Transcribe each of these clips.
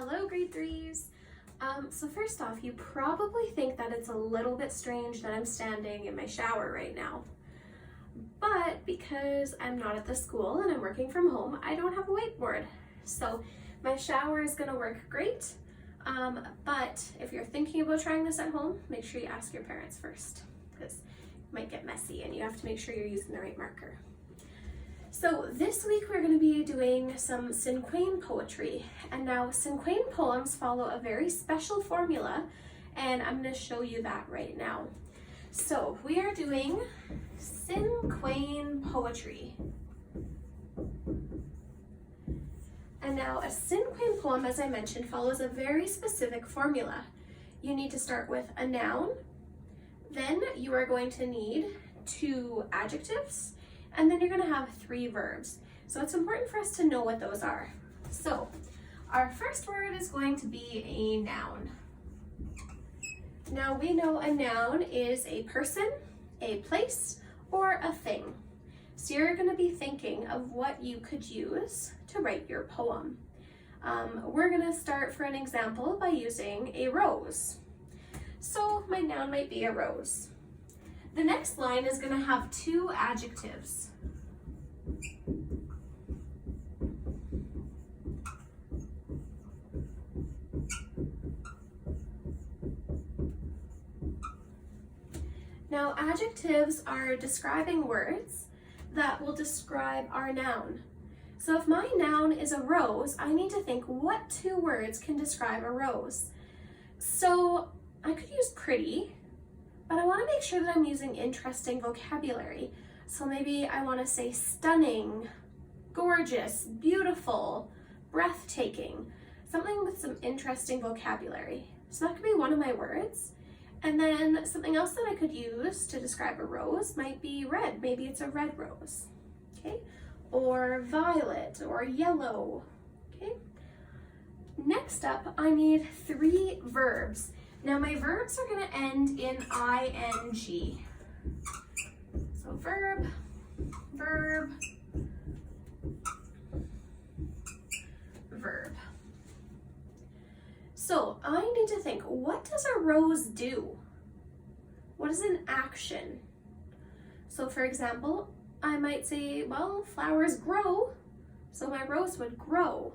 Hello, grade threes. So first off, you probably think that it's a little bit strange that I'm standing in my shower right now. But because I'm not at the school and I'm working from home, I don't have a whiteboard. So my shower is gonna work great. But if you're thinking about trying this at home, make sure you ask your parents first, because it might get messy and you have to make sure you're using the right marker. So this week we're going to be doing some Cinquain poetry, and now Cinquain poems follow a very special formula, and I'm going to show you that right now. So we are doing Cinquain poetry. And now a Cinquain poem, as I mentioned, follows a very specific formula. You need to start with a noun, then you are going to need 2 adjectives, and then you're going to have 3 verbs. So it's important for us to know what those are. So our first word is going to be a noun. Now we know a noun is a person, a place, or a thing. So you're going to be thinking of what you could use to write your poem. We're going to start, for an example, by using a rose. So my noun might be a rose. The next line is going to have 2 adjectives. Now, adjectives are describing words that will describe our noun. So if my noun is a rose, I need to think what 2 words can describe a rose. So I could use pretty, but I want to make sure that I'm using interesting vocabulary. So maybe I want to say stunning, gorgeous, beautiful, breathtaking, something with some interesting vocabulary. So that could be one of my words. And then something else that I could use to describe a rose might be red. Maybe it's a red rose, okay? Or violet or yellow, okay? Next up, I need 3 verbs. Now my verbs are going to end in ing. So verb, verb, verb. So I need to think, what does a rose do? What is an action? So for example, I might say, well, flowers grow, so my rose would grow.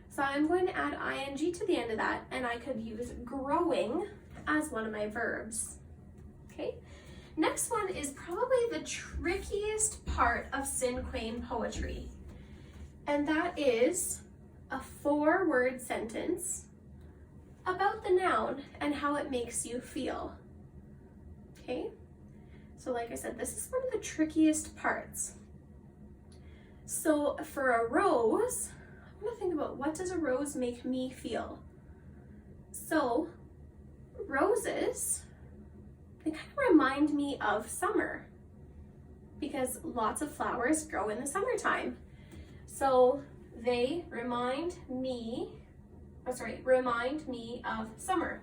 So I'm going to add ing to the end of that, and I could use growing as one of my verbs. Okay. Next one is probably the trickiest part of Cinquain poetry, and that is a 4-word sentence about the noun and how it makes you feel. Okay. So like I said, this is one of the trickiest parts. So for a rose, I'm going to think about, what does a rose make me feel? So roses, they kind of remind me of summer because lots of flowers grow in the summertime. So they remind me of summer.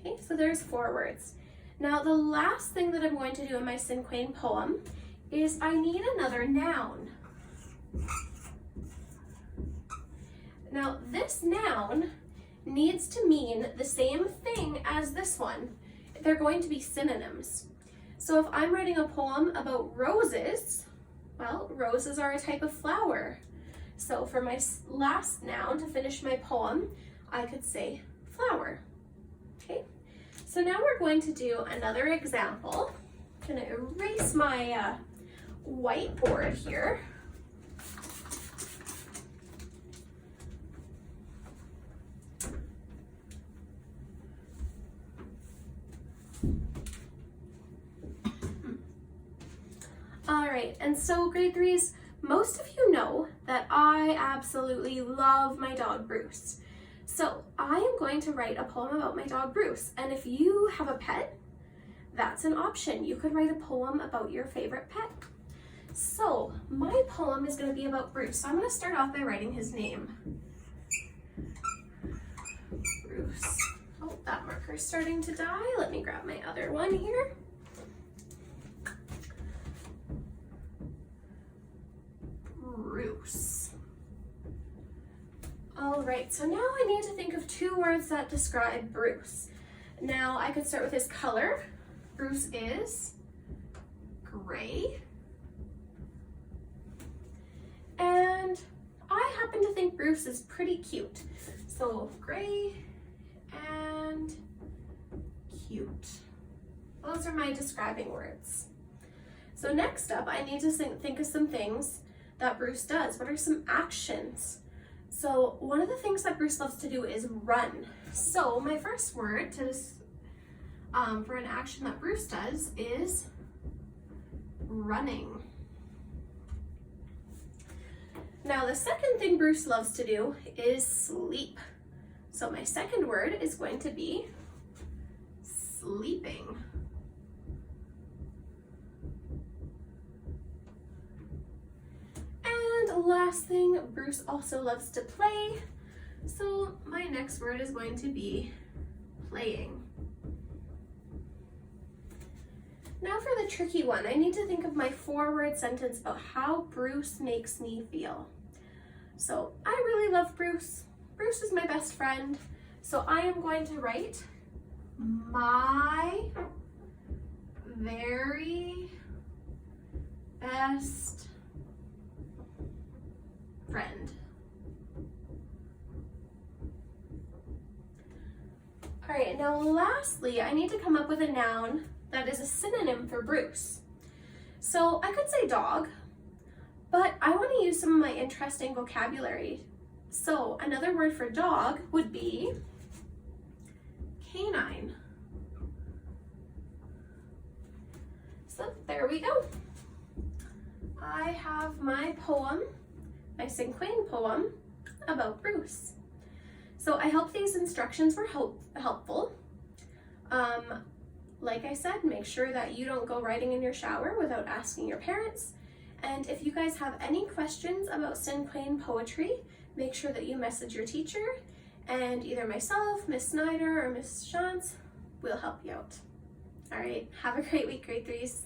Okay, so there's 4 words. Now the last thing that I'm going to do in my Cinquain poem is I need another noun. Now this noun needs to mean the same thing as this one. They're going to be synonyms. So if I'm writing a poem about roses, well, roses are a type of flower. So for my last noun to finish my poem, I could say flower. Okay, so now we're going to do another example. I'm going to erase my whiteboard here. All right, and so grade 3s, most of you know that I absolutely love my dog Bruce. So I am going to write a poem about my dog Bruce, and if you have a pet, that's an option. You could write a poem about your favorite pet. So my poem is going to be about Bruce. So I'm going to start off by writing his name. Bruce. Oh, that marker's starting to die. Let me grab my other one here. Bruce. All right, so now I need to think of 2 words that describe Bruce. Now I could start with his color. Bruce is gray. And I happen to think Bruce is pretty cute. So gray and cute. Those are my describing words. So next up, I need to think of some things that Bruce does. What are some actions? So one of the things that Bruce loves to do is run. So my first word for an action that Bruce does is running. Now the second thing Bruce loves to do is sleep. So my second word is going to be sleeping. And last thing, Bruce also loves to play. So my next word is going to be playing. Now for the tricky one, I need to think of my 4-word sentence about how Bruce makes me feel. So I really love Bruce. Bruce is my best friend. So I am going to write my very best friend. All right, now lastly, I need to come up with a noun that is a synonym for Bruce. So I could say dog, but I want to use some of my interesting vocabulary. So another word for dog would be canine. So there we go. I have my poem, my Cinquain poem about Bruce. So I hope these instructions were helpful. Like I said, make sure that you don't go writing in your shower without asking your parents. And if you guys have any questions about Cinquain poetry, make sure that you message your teacher, and either myself, Miss Snyder, or Miss Shantz will help you out. All right, have a great week, grade 3s.